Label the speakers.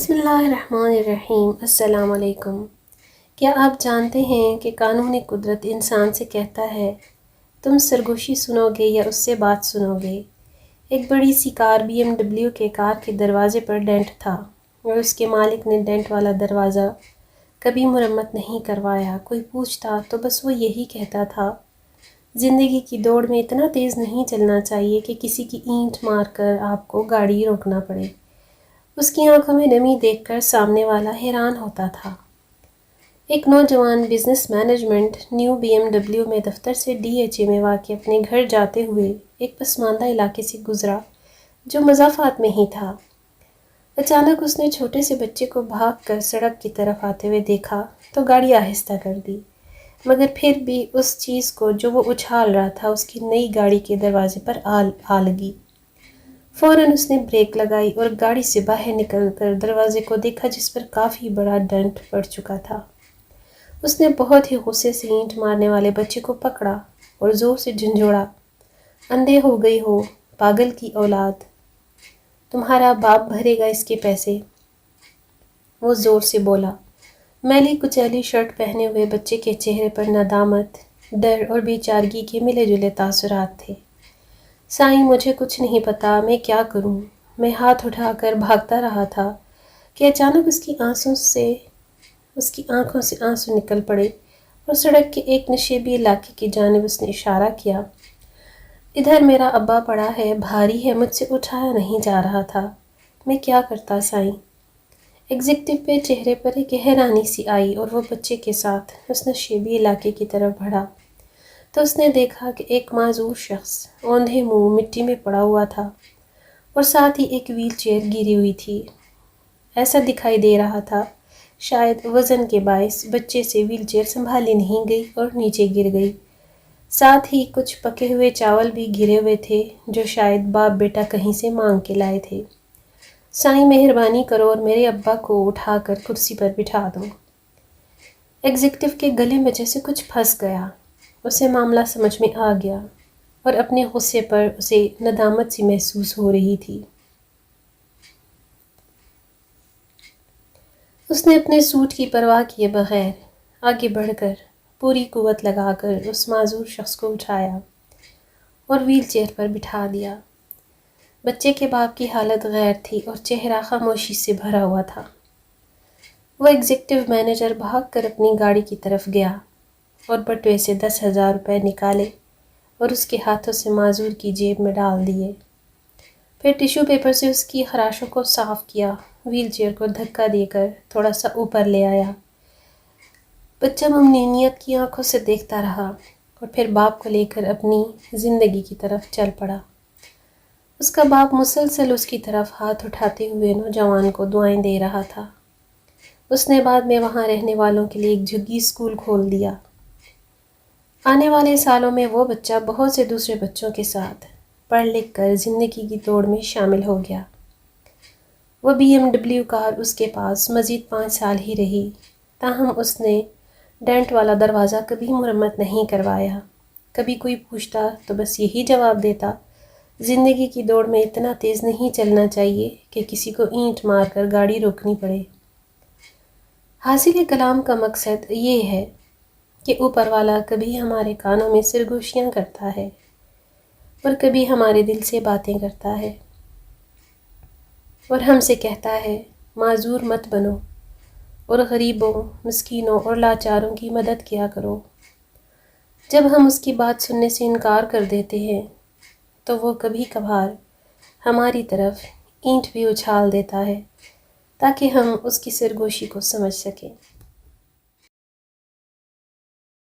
Speaker 1: بسم اللہ الرحمن الرحیم۔ السلام علیکم۔ کیا آپ جانتے ہیں کہ قانون قدرت انسان سے کہتا ہے تم سرگوشی سنو گے یا اس سے بات سنو گے؟ ایک بڑی سی کار BMW کے کار کے دروازے پر ڈینٹ تھا اور اس کے مالک نے ڈینٹ والا دروازہ کبھی مرمت نہیں کروایا۔ کوئی پوچھتا تو بس وہ یہی کہتا تھا، زندگی کی دوڑ میں اتنا تیز نہیں چلنا چاہیے کہ کسی کی اینٹ مار کر آپ کو گاڑی روکنا پڑے۔ اس کی آنکھوں میں نمی دیکھ کر سامنے والا حیران ہوتا تھا۔ ایک نوجوان بزنس مینجمنٹ نیو BMW میں دفتر سے DHA میں واقع اپنے گھر جاتے ہوئے ایک پسماندہ علاقے سے گزرا جو مضافات میں ہی تھا۔ اچانک اس نے چھوٹے سے بچے کو بھاگ کر سڑک کی طرف آتے ہوئے دیکھا تو گاڑی آہستہ کر دی، مگر پھر بھی اس چیز کو جو وہ اچھال رہا تھا اس کی نئی گاڑی کے دروازے پر آ لگی۔ فوراً اس نے بریک لگائی اور گاڑی سے باہر نکل کر دروازے کو دیکھا جس پر کافی بڑا ڈنٹ پڑ چکا تھا۔ اس نے بہت ہی غصے سے اینٹ مارنے والے بچے کو پکڑا اور زور سے جھنجھوڑا، اندھے ہو گئی ہو پاگل کی اولاد، تمہارا باپ بھرے گا اس کے پیسے، وہ زور سے بولا۔ میلی کچیلی شرٹ پہنے ہوئے بچے کے چہرے پر ندامت، ڈر اور بے چارگی کے ملے جلے تاثرات تھے۔ سائیں مجھے کچھ نہیں پتا میں کیا کروں، میں ہاتھ اٹھا کر بھاگتا رہا تھا کہ اچانک اس کی آنکھوں سے آنسو نکل پڑے اور سڑک کے ایک نشیبی علاقے کی جانب اس نے اشارہ کیا۔ ادھر میرا ابا پڑا ہے، بھاری ہے، مجھ سے اٹھایا نہیں جا رہا تھا، میں کیا کرتا سائیں؟ ایگزیکٹو کے چہرے پر ایک حیرانی سی آئی اور وہ بچے کے ساتھ اس نشیبی علاقے کی طرف بڑھا تو اس نے دیکھا کہ ایک معذور شخص اوندھے منہ مٹی میں پڑا ہوا تھا اور ساتھ ہی ایک وہیل چیئر گری ہوئی تھی۔ ایسا دکھائی دے رہا تھا شاید وزن کے باعث بچے سے وہیل چیئر سنبھالی نہیں گئی اور نیچے گر گئی۔ ساتھ ہی کچھ پکے ہوئے چاول بھی گرے ہوئے تھے جو شاید باپ بیٹا کہیں سے مانگ کے لائے تھے۔ سائیں مہربانی کرو اور میرے ابا کو اٹھا کر کرسی پر بٹھا دو۔ ایگزیکٹو کے گلے میں جیسے کچھ پھنس گیا، اسے معاملہ سمجھ میں آ گیا اور اپنے غصے پر اسے ندامت سی محسوس ہو رہی تھی۔ اس نے اپنے سوٹ کی پرواہ کیے بغیر آگے بڑھ کر پوری قوت لگا کر اس معذور شخص کو اٹھایا اور وہیل چیئر پر بٹھا دیا۔ بچے کے باپ کی حالت غیر تھی اور چہرہ خاموشی سے بھرا ہوا تھا۔ وہ ایگزیکٹو مینیجر بھاگ کر اپنی گاڑی کی طرف گیا اور بٹوے سے 10,000 روپے نکالے اور اس کے ہاتھوں سے معذور کی جیب میں ڈال دیے۔ پھر ٹیشو پیپر سے اس کی خراشوں کو صاف کیا، وہیل چیئر کو دھکا دے کر تھوڑا سا اوپر لے آیا۔ بچہ ممنونیت کی آنکھوں سے دیکھتا رہا اور پھر باپ کو لے کر اپنی زندگی کی طرف چل پڑا۔ اس کا باپ مسلسل اس کی طرف ہاتھ اٹھاتے ہوئے نوجوان کو دعائیں دے رہا تھا۔ اس نے بعد میں وہاں رہنے والوں کے لیے ایک جھگی اسکول کھول دیا۔ آنے والے سالوں میں وہ بچہ بہت سے دوسرے بچوں کے ساتھ پڑھ لکھ کر زندگی کی دوڑ میں شامل ہو گیا۔ وہ BMW کار اس کے پاس مزید 5 سال ہی رہی، تاہم اس نے ڈینٹ والا دروازہ کبھی مرمت نہیں کروایا۔ کبھی کوئی پوچھتا تو بس یہی جواب دیتا، زندگی کی دوڑ میں اتنا تیز نہیں چلنا چاہیے کہ کسی کو اینٹ مار کر گاڑی روکنی پڑے۔ حاصل کلام کا مقصد یہ ہے کہ اوپر والا کبھی ہمارے کانوں میں سرگوشیاں کرتا ہے اور کبھی ہمارے دل سے باتیں کرتا ہے اور ہم سے کہتا ہے معذور مت بنو اور غریبوں، مسکینوں اور لاچاروں کی مدد کیا کرو۔ جب ہم اس کی بات سننے سے انکار کر دیتے ہیں تو وہ کبھی کبھار ہماری طرف اینٹ بھی اچھال دیتا ہے تاکہ ہم اس کی سرگوشی کو سمجھ سکیں۔